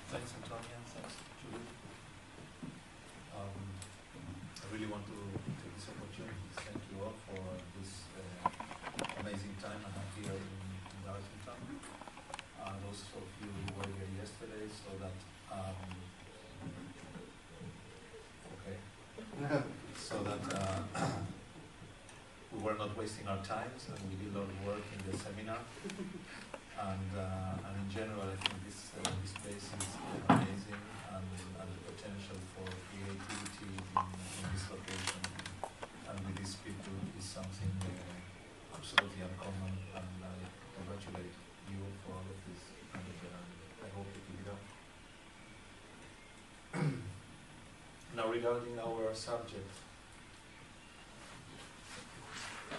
Thanks, Antonia. Thanks, Julie. I really want to take this opportunity to thank you all for this amazing time I have here in Argentina. Those of you who were here yesterday, so that so that we were not wasting our times, and we did a lot of work in the seminar. And in general, I think this place is amazing, and the potential for creativity in this location and with these people is something absolutely uncommon, and I congratulate you for all of this, and I hope you keep it up. Now, regarding our subject,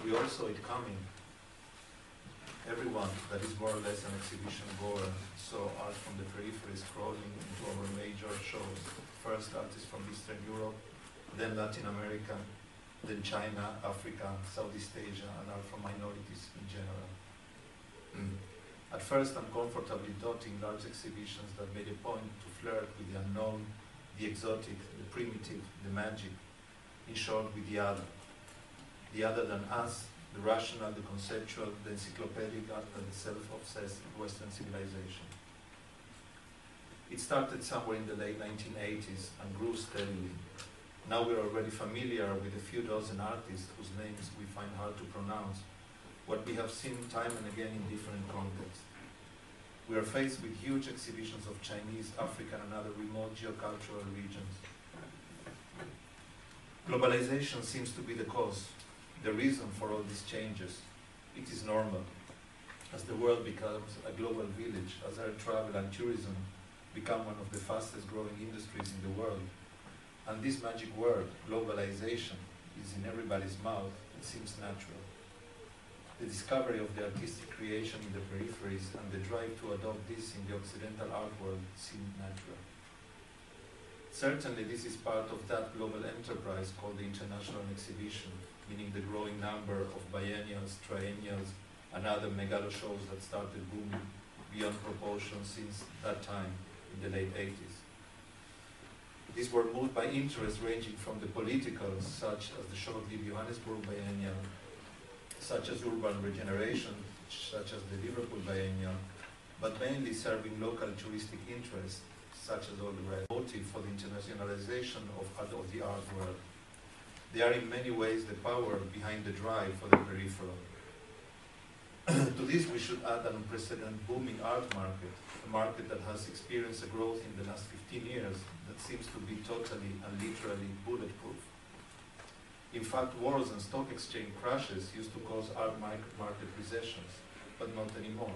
we all saw it coming. Everyone that is more or less an exhibition goer saw art from the peripheries crawling into our major shows. First artists from Eastern Europe, then Latin America, then China, Africa, Southeast Asia, and art from minorities in general. At first, uncomfortably dotting large exhibitions that made a point to flirt with the unknown, the exotic, the primitive, the magic, in short, with the other than us, the rational, the conceptual, the encyclopedic, and the self-obsessed Western civilization. It started somewhere in the late 1980s and grew steadily. Now we're already familiar with a few dozen artists whose names we find hard to pronounce, what we have seen time and again in different contexts. We are faced with huge exhibitions of Chinese, African, and other remote geocultural regions. Globalization seems to be the cause, the reason for all these changes. It is normal. As the world becomes a global village, as air travel and tourism become one of the fastest growing industries in the world, and this magic word, globalization, is in everybody's mouth, it seems natural. The discovery of the artistic creation in the peripheries and the drive to adopt this in the Occidental art world seem natural. Certainly this is part of that global enterprise called the International Exhibition, meaning the growing number of biennials, triennials, and other megalo shows that started booming beyond proportion since that time in the late 80s. These were moved by interests ranging from the political, such as the short-lived Johannesburg Biennial, such as urban regeneration, such as the Liverpool Biennial, but mainly serving local touristic interests, such as all the rest, motive for the internationalization of the art world. They are in many ways the power behind the drive for the peripheral. To this we should add an unprecedented booming art market, a market that has experienced a growth in the last 15 years that seems to be totally and literally bulletproof. In fact, wars and stock exchange crashes used to cause art market recessions, but not anymore.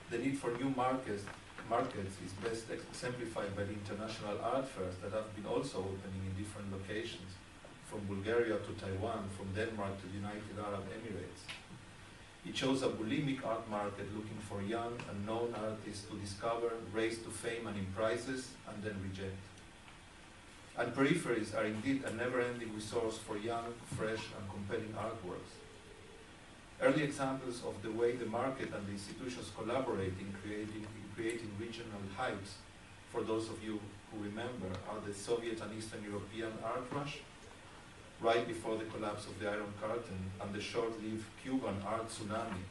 The need for new markets is best exemplified by the international art fairs that have been also opening in different locations, from Bulgaria to Taiwan, from Denmark to the United Arab Emirates. It shows a bulimic art market looking for young, unknown artists to discover, raise to fame and in prizes, and then reject. And peripheries are indeed a never-ending resource for young, fresh, and compelling artworks. Early examples of the way the market and the institutions collaborate in creating regional hypes, for those of you who remember, are the Soviet and Eastern European art rush, right before the collapse of the Iron Curtain, and the short-lived Cuban art tsunami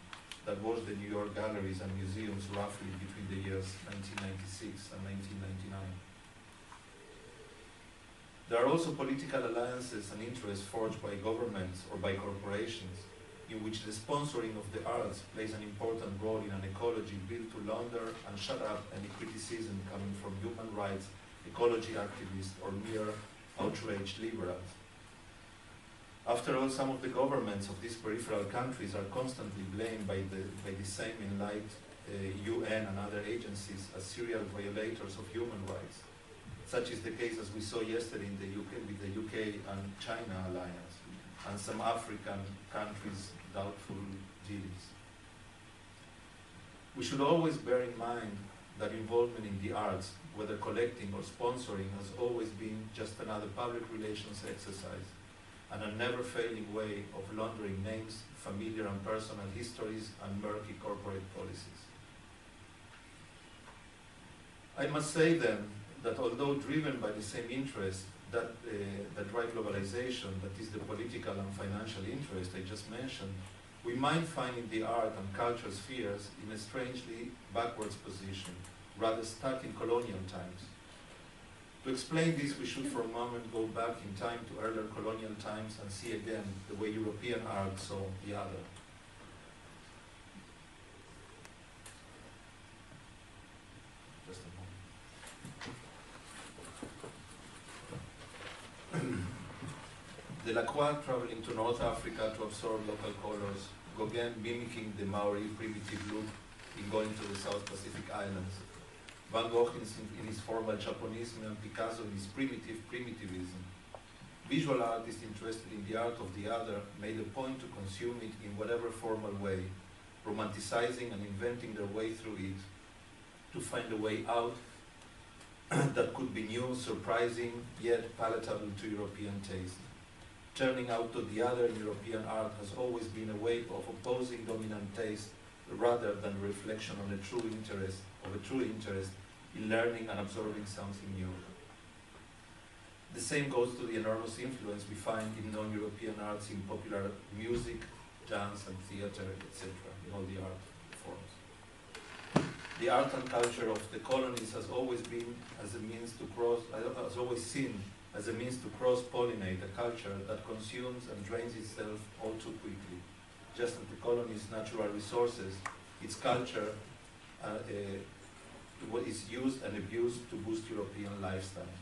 that was the New York galleries and museums roughly between the years 1996 and 1999. There are also political alliances and interests forged by governments or by corporations, in which the sponsoring of the arts plays an important role in an ecology built to launder and shut up any criticism coming from human rights, ecology activists, or mere outraged liberals. After all, some of the governments of these peripheral countries are constantly blamed by the same enlightened UN and other agencies as serial violators of human rights. Such is the case as we saw yesterday in the UK with the UK and China alliance, and some African countries' doubtful dealings. We should always bear in mind that involvement in the arts, whether collecting or sponsoring, has always been just another public relations exercise, and a never-failing way of laundering names, familiar and personal histories, and murky corporate policies. I must say then that although driven by the same interest that drive globalization, that is the political and financial interest I just mentioned, we might find in the art and culture spheres in a strangely backwards position, rather stuck in colonial times. To explain this, we should for a moment go back in time to earlier colonial times and see again the way European art saw the other. Just a moment. Delacroix traveling to North Africa to absorb local colors, Gauguin mimicking the Maori primitive look in going to the South Pacific Islands, Van Gogh in his formal Japonism, and Picasso in his primitivism. Visual artists interested in the art of the other made a point to consume it in whatever formal way, romanticizing and inventing their way through it, to find a way out that could be new, surprising, yet palatable to European taste. Turning out to the other in European art has always been a way of opposing dominant taste rather than a reflection on a true interest in learning and absorbing something new. The same goes to the enormous influence we find in non-European arts in popular music, dance and theater, etc., in all the art forms. The art and culture of the colonies has always been as a means to cross-pollinate a culture that consumes and drains itself all too quickly. Just as the colony's natural resources, its culture is used and abused to boost European lifestyle.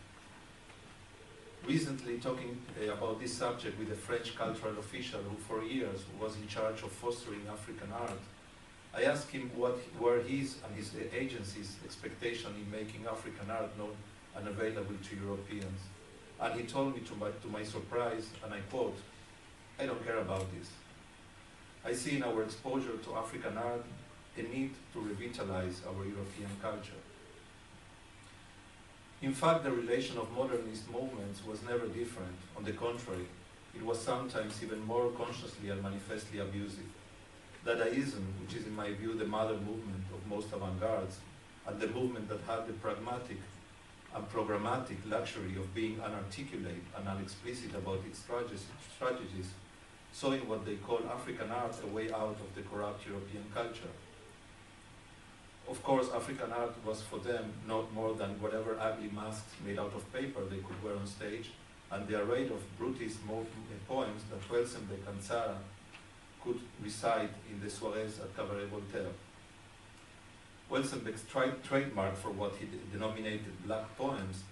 Recently, talking about this subject with a French cultural official who for years was in charge of fostering African art, I asked him what were his and his agency's expectation in making African art known and available to Europeans. And he told me to my surprise, and I quote, "I don't care about this. I see in our exposure to African art a need to revitalize our European culture." In fact, the relation of modernist movements was never different. On the contrary, it was sometimes even more consciously and manifestly abusive. Dadaism, which is in my view the mother movement of most avant-gardes, and the movement that had the pragmatic and programmatic luxury of being unarticulate and unexplicit about its strategies, saw in what they call African art a way out of the corrupt European culture. Of course, African art was for them not more than whatever ugly masks made out of paper they could wear on stage, and the array of brutist poems that Welsenbeck and Zara could recite in the soirées at Cabaret Voltaire. Welsenbeck's trademark for what he denominated black poems,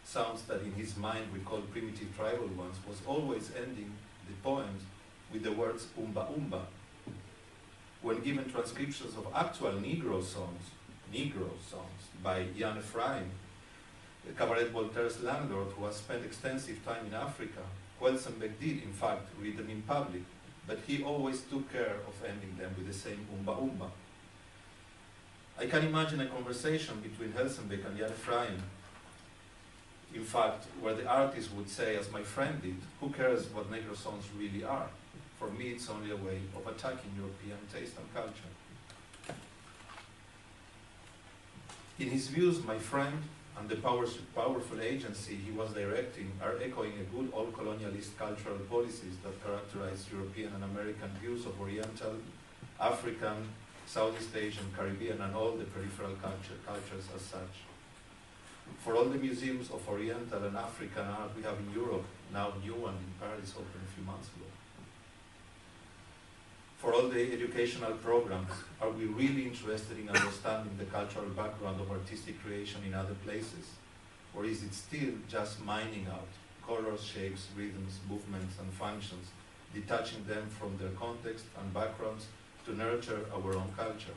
sounds that in his mind recalled primitive tribal ones, was always ending the poems with the words umba umba. When given transcriptions of actual Negro songs by Jan Ephraim, Cabaret Voltaire's landlord who has spent extensive time in Africa, Welsenbeck did in fact read them in public, but he always took care of ending them with the same umba umba. I can imagine a conversation between Welsenbeck and Jan Ephraim, in fact, where the artist would say, as my friend did, "Who cares what Negro songs really are? For me, it's only a way of attacking European taste and culture." In his views, my friend and the powerful agency he was directing are echoing a good old colonialist cultural policies that characterize European and American views of Oriental, African, Southeast Asian, Caribbean, and all the peripheral cultures as such. For all the museums of Oriental and African art we have in Europe, now new one in Paris opened a few months ago. For all the educational programs, are we really interested in understanding the cultural background of artistic creation in other places? Or is it still just mining out colors, shapes, rhythms, movements, and functions, detaching them from their context and backgrounds to nurture our own culture?